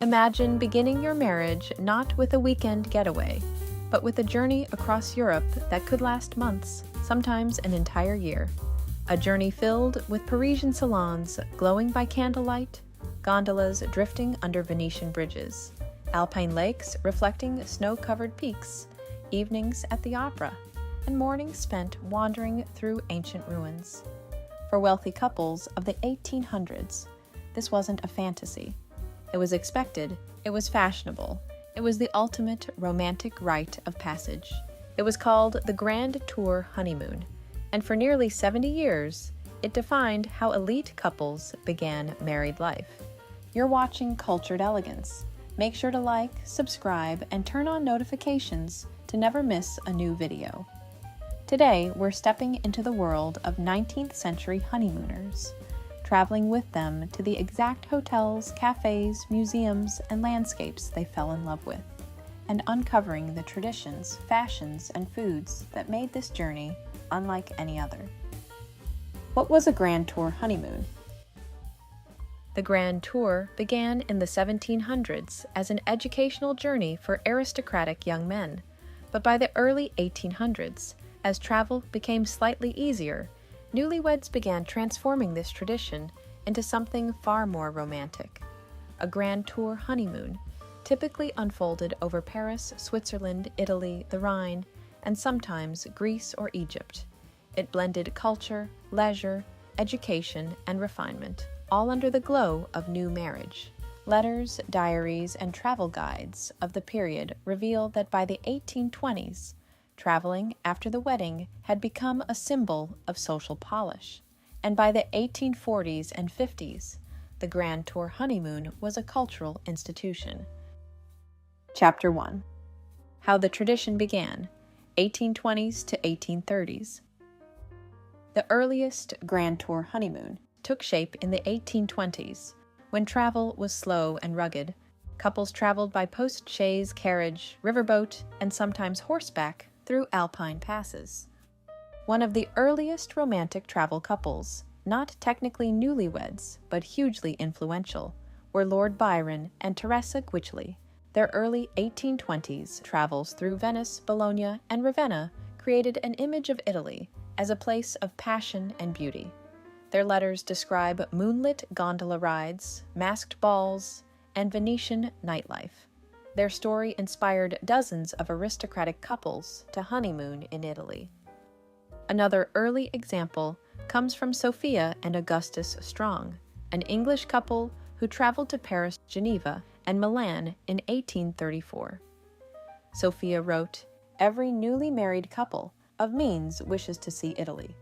Imagine beginning your marriage not with a weekend getaway, but with a journey across Europe that could last months, sometimes an entire year. A journey filled with Parisian salons glowing by candlelight, gondolas drifting under Venetian bridges, alpine lakes reflecting snow-covered peaks, evenings at the opera, and mornings spent wandering through ancient ruins. For wealthy couples of the 1800s, this wasn't a fantasy. It was expected, it was fashionable, it was the ultimate romantic rite of passage. It was called the Grand Tour Honeymoon, and for nearly 70 years, it defined how elite couples began married life. You're watching Cultured Elegance. Make sure to like, subscribe, and turn on notifications to never miss a new video. Today, we're stepping into the world of 19th century honeymooners, traveling with them to the exact hotels, cafes, museums, and landscapes they fell in love with, and uncovering the traditions, fashions, and foods that made this journey unlike any other. What was a Grand Tour honeymoon? The Grand Tour began in the 1700s as an educational journey for aristocratic young men, but by the early 1800s, as travel became slightly easier, newlyweds began transforming this tradition into something far more romantic. A Grand Tour honeymoon typically unfolded over Paris, Switzerland, Italy, the Rhine, and sometimes Greece or Egypt. It blended culture, leisure, education, and refinement, all under the glow of new marriage. Letters, diaries, and travel guides of the period reveal that by the 1820s, traveling after the wedding had become a symbol of social polish, and by the 1840s and 50s, the Grand Tour honeymoon was a cultural institution. Chapter 1. How the tradition began, 1820s to 1830s. The earliest Grand Tour honeymoon took shape in the 1820s, when travel was slow and rugged. Couples traveled by post-chaise carriage, riverboat, and sometimes horseback through alpine passes. One of the earliest romantic travel couples, not technically newlyweds, but hugely influential, were Lord Byron and Teresa Guiccioli. Their early 1820s travels through Venice, Bologna, and Ravenna created an image of Italy as a place of passion and beauty. Their letters describe moonlit gondola rides, masked balls, and Venetian nightlife. Their story inspired dozens of aristocratic couples to honeymoon in Italy. Another early example comes from Sophia and Augustus Strong, an English couple who traveled to Paris, Geneva, and Milan in 1834. Sophia wrote, "Every newly married couple of means wishes to see Italy.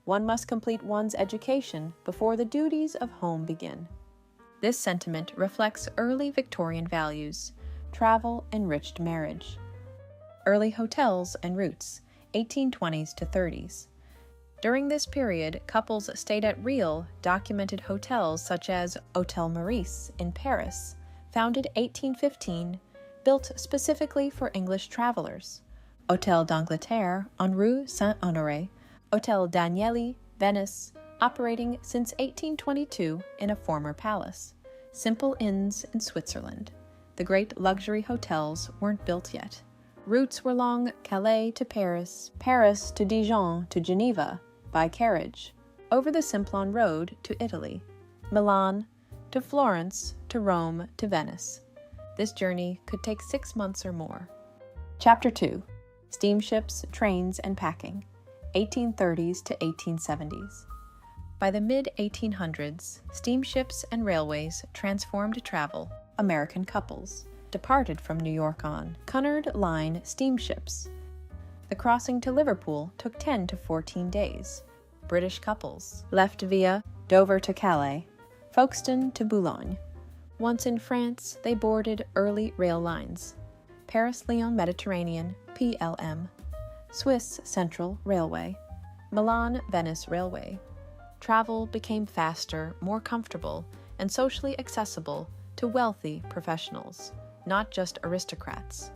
One must complete one's education before the duties of home begin." This sentiment reflects early Victorian values. Travel enriched marriage. Early hotels and routes, 1820s to 30s. During this period, couples stayed at real, documented hotels such as Hôtel Meurice in Paris, founded 1815, built specifically for English travelers. Hôtel d'Angleterre on Rue Saint-Honoré, Hôtel Danieli, Venice, operating since 1822 in a former palace. Simple inns in Switzerland. The great luxury hotels weren't built yet. Routes were long: Calais to Paris, Paris to Dijon to Geneva, by carriage, over the Simplon Road to Italy, Milan to Florence to Rome to Venice. This journey could take 6 months or more. Chapter 2. Steamships, Trains, and Packing, 1830s to 1870s. By the mid-1800s, steamships and railways transformed travel. American couples departed from New York on Cunard Line steamships. The crossing to Liverpool took 10 to 14 days. British couples left via Dover to Calais, Folkestone to Boulogne. Once in France, they boarded early rail lines: Paris-Lyon Mediterranean, PLM, Swiss Central Railway, Milan-Venice Railway. Travel became faster, more comfortable, and socially accessible to wealthy professionals, not just aristocrats.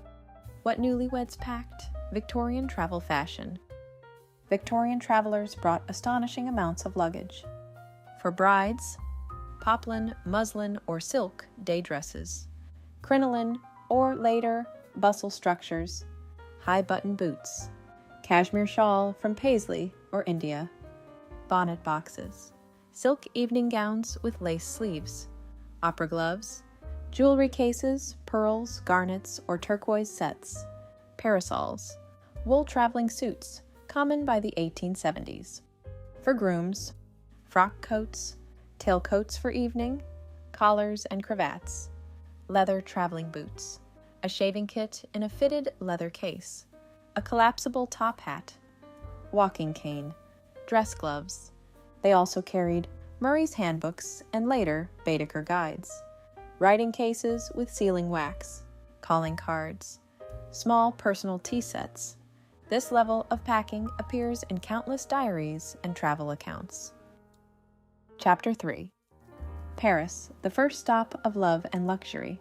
What newlyweds packed? Victorian travel fashion. Victorian travelers brought astonishing amounts of luggage. For brides, poplin, muslin, or silk day dresses. crinoline, or later, bustle structures, high-button boots, cashmere shawl from Paisley or India, bonnet boxes, silk evening gowns with lace sleeves, opera gloves, jewelry cases, pearls, garnets, or turquoise sets, parasols, wool traveling suits, common by the 1870s. For grooms, frock coats, tailcoats for evening, collars and cravats, leather traveling boots, a shaving kit in a fitted leather case, a collapsible top hat, walking cane, dress gloves. They also carried Murray's handbooks and later Baedeker guides, writing cases with sealing wax, calling cards, small personal tea sets. This level of packing appears in countless diaries and travel accounts. Chapter 3. Paris, the first stop of love and luxury.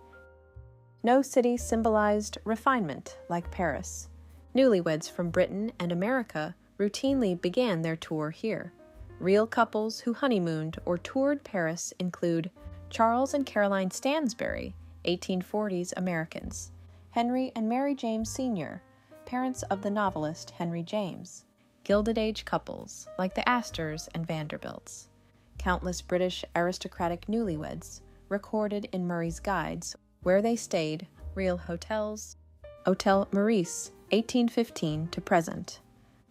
No city symbolized refinement like Paris. Newlyweds from Britain and America routinely began their tour here. Real couples who honeymooned or toured Paris include Charles and Caroline Stansbury, 1840s Americans, Henry and Mary James Sr., parents of the novelist Henry James, Gilded Age couples like the Astors and Vanderbilts, countless British aristocratic newlyweds recorded in Murray's guides where they stayed, real hotels, Hotel Meurice, 1815 to present,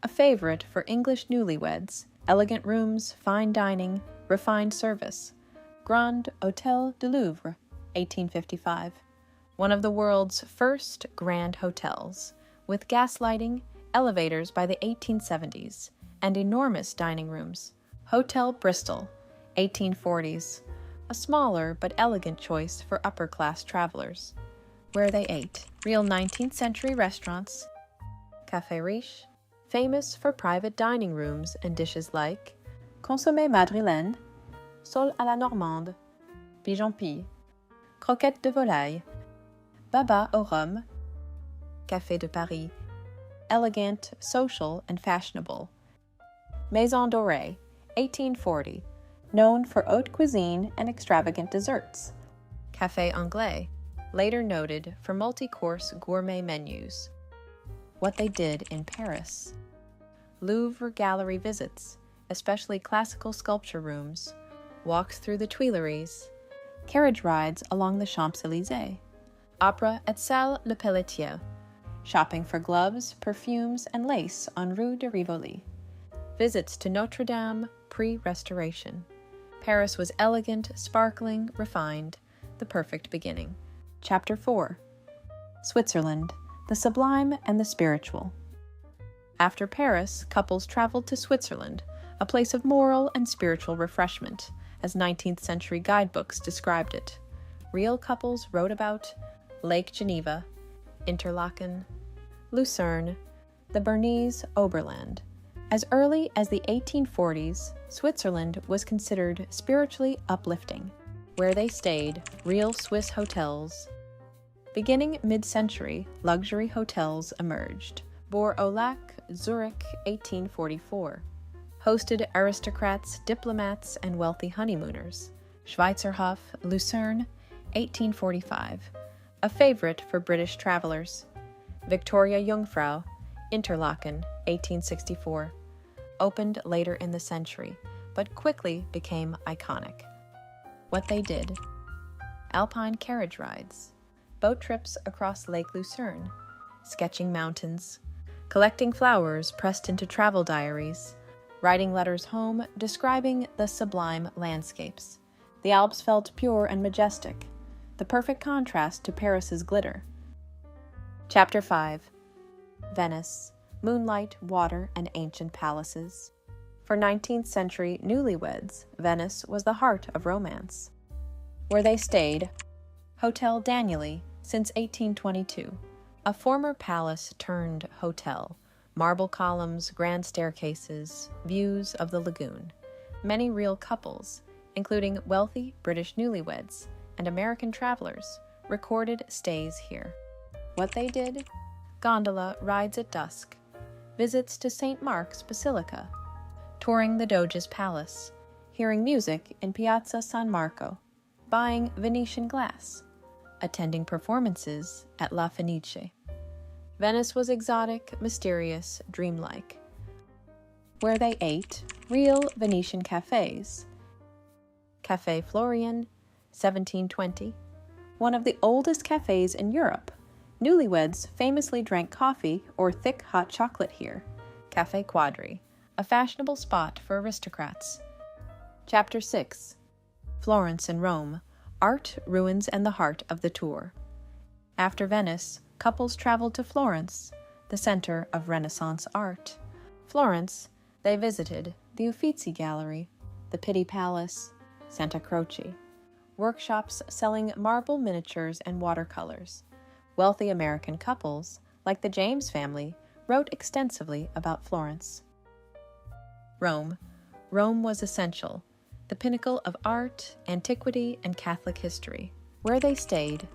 a favorite for English newlyweds, elegant rooms, fine dining, refined service, Grand Hotel du Louvre, 1855, one of the world's first grand hotels, with gas lighting, elevators by the 1870s, and enormous dining rooms. Hotel Bristol, 1840s, a smaller but elegant choice for upper-class travelers, where they ate. Real 19th century restaurants, Café Riche, famous for private dining rooms and dishes like consommé madrilène, sole à la normande, pigeon pie, croquettes de volaille, baba au rhum, Café de Paris, elegant, social, and fashionable. Maison Dorée, 1840, known for haute cuisine and extravagant desserts. Café Anglais, later noted for multi-course gourmet menus. What they did in Paris. Louvre gallery visits, especially classical sculpture rooms, walks through the Tuileries, carriage rides along the Champs-Élysées, opera at Salle Le Pelletier, shopping for gloves, perfumes, and lace on Rue de Rivoli, visits to Notre Dame pre-restoration. Paris was elegant, sparkling, refined, the perfect beginning. Chapter 4. Switzerland, the sublime and the spiritual. After Paris, couples traveled to Switzerland, a place of moral and spiritual refreshment, as 19th century guidebooks described it. Real couples wrote about Lake Geneva, Interlaken, Lucerne, the Bernese Oberland. As early as the 1840s, Switzerland was considered spiritually uplifting, where they stayed, real Swiss hotels. Beginning mid-century, luxury hotels emerged. Bourg-au-Lac, Zurich, 1844. Hosted aristocrats, diplomats, and wealthy honeymooners. Schweizerhof, Lucerne, 1845. A favorite for British travelers. Victoria Jungfrau, Interlaken, 1864. Opened later in the century, but quickly became iconic. What they did. Alpine carriage rides, boat trips across Lake Lucerne, sketching mountains, collecting flowers pressed into travel diaries, writing letters home describing the sublime landscapes. The Alps felt pure and majestic, the perfect contrast to Paris's glitter. Chapter 5. Venice, moonlight, water, and ancient palaces. For 19th century newlyweds, Venice was the heart of romance. Where they stayed, Hotel Danieli, since 1822, a former palace turned hotel, marble columns, grand staircases, views of the lagoon. Many real couples, including wealthy British newlyweds and American travelers, recorded stays here. What they did? Gondola rides at dusk, visits to St. Mark's Basilica, touring the Doge's palace, hearing music in Piazza San Marco, buying Venetian glass, attending performances at La Fenice. Venice was exotic, mysterious, dreamlike, where they ate real Venetian cafes. Café Florian, 1720, one of the oldest cafes in Europe. Newlyweds famously drank coffee or thick hot chocolate here. Café Quadri, a fashionable spot for aristocrats. Chapter 6. Florence and Rome, Art, Ruins, and the Heart of the Tour. After Venice, couples traveled to Florence, the center of Renaissance art. Florence, they visited the Uffizi Gallery, the Pitti Palace, Santa Croce, workshops selling marble miniatures and watercolors. Wealthy American couples, like the James family, wrote extensively about Florence. Rome. Rome was essential, the pinnacle of art, antiquity, and Catholic history. Where they stayed,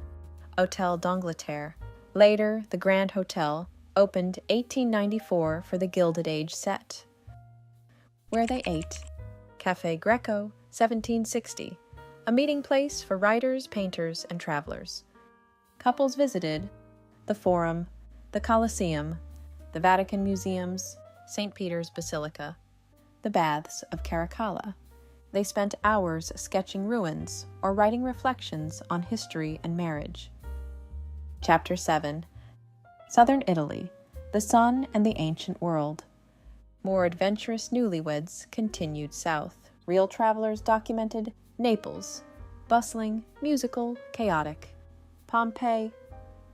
Hôtel d'Angleterre, later the Grand Hotel, opened 1894 for the Gilded Age set. Where they ate, Café Greco, 1760, a meeting place for writers, painters, and travelers. Couples visited the Forum, the Colosseum, the Vatican Museums, St. Peter's Basilica, the Baths of Caracalla. They spent hours sketching ruins or writing reflections on history and marriage. Chapter 7. Southern Italy, the sun and the ancient world. More adventurous newlyweds continued south. Real travelers documented Naples, bustling, musical, chaotic. Pompeii.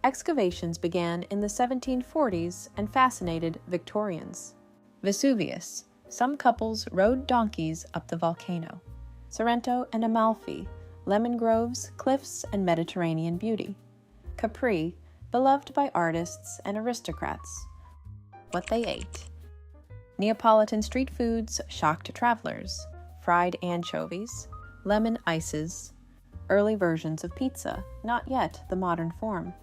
Excavations began in the 1740s and fascinated Victorians. Vesuvius. Some couples rode donkeys up the volcano. Sorrento and Amalfi. Lemon groves, cliffs, and Mediterranean beauty. Capri. Beloved by artists and aristocrats. What they ate. Neapolitan street foods shocked travelers. Fried anchovies, lemon ices, early versions of pizza, not yet the modern form.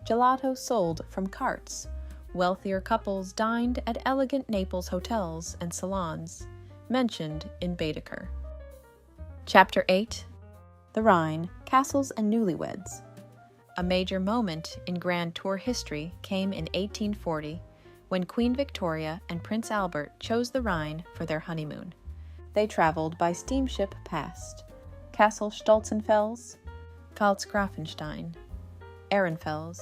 Gelato sold from carts. Wealthier couples dined at elegant Naples hotels and salons, mentioned in Baedeker. Chapter 8. The Rhine, Castles and Newlyweds. A major moment in Grand Tour history came in 1840, when Queen Victoria and Prince Albert chose the Rhine for their honeymoon. They traveled by steamship past Castle Stolzenfels, Pfalzgrafenstein, Ehrenfels,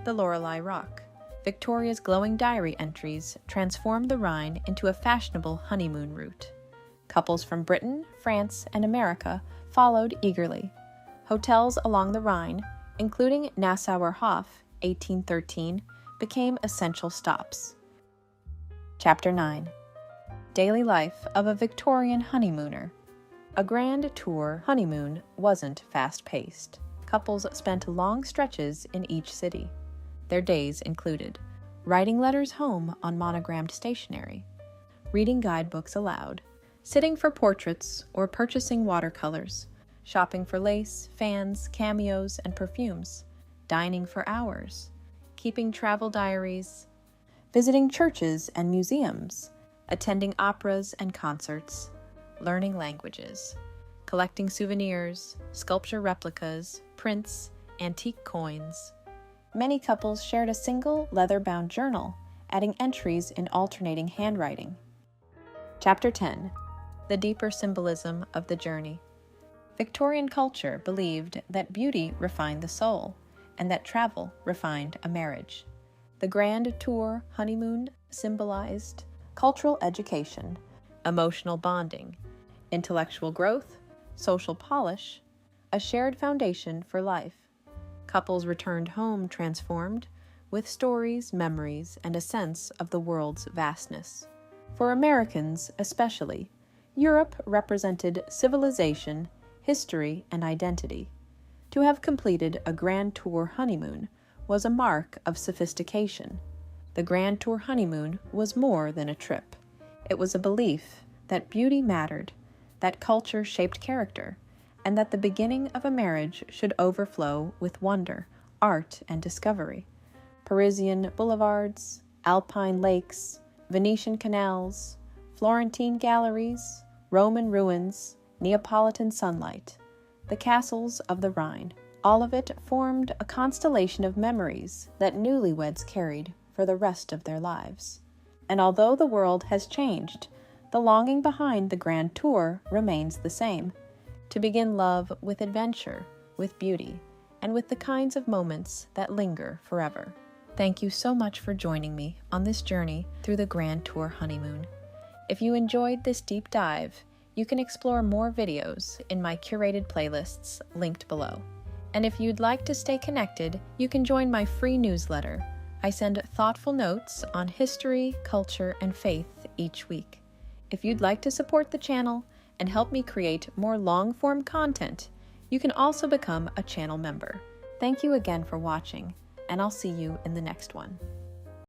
the Lorelei Rock. Victoria's glowing diary entries transformed the Rhine into a fashionable honeymoon route. Couples from Britain, France, and America followed eagerly. Hotels along the Rhine, including Nassauer Hof, 1813, became essential stops. Chapter 9. Daily life of a Victorian honeymooner. A grand tour honeymoon wasn't fast-paced. Couples spent long stretches in each city. Their days included writing letters home on monogrammed stationery, reading guidebooks aloud, sitting for portraits or purchasing watercolors, shopping for lace, fans, cameos, and perfumes, dining for hours, keeping travel diaries, visiting churches and museums, attending operas and concerts, learning languages, collecting souvenirs, sculpture replicas, prints, antique coins. Many couples shared a single leather-bound journal, adding entries in alternating handwriting. Chapter 10. The deeper symbolism of the journey. Victorian culture believed that beauty refined the soul, and that travel refined a marriage. The Grand Tour honeymoon symbolized cultural education, emotional bonding, intellectual growth, social polish, a shared foundation for life. Couples returned home transformed, with stories, memories, and a sense of the world's vastness. For Americans especially, Europe represented civilization, history, and identity. To have completed a Grand Tour honeymoon was a mark of sophistication. The Grand Tour honeymoon was more than a trip. It was a belief that beauty mattered, that culture shaped character, and that the beginning of a marriage should overflow with wonder, art, and discovery. Parisian boulevards, alpine lakes, Venetian canals, Florentine galleries, Roman ruins, Neapolitan sunlight, the castles of the Rhine. All of it formed a constellation of memories that newlyweds carried for the rest of their lives. And although the world has changed, the longing behind the grand tour remains the same: to begin love with adventure, with beauty, and with the kinds of moments that linger forever. Thank you so much for joining me on this journey through the Grand Tour Honeymoon. If you enjoyed this deep dive, you can explore more videos in my curated playlists linked below. And if you'd like to stay connected, you can join my free newsletter. I send thoughtful notes on history, culture, and faith each week. If you'd like to support the channel and help me create more long-form content, you can also become a channel member. Thank you again for watching, and I'll see you in the next one.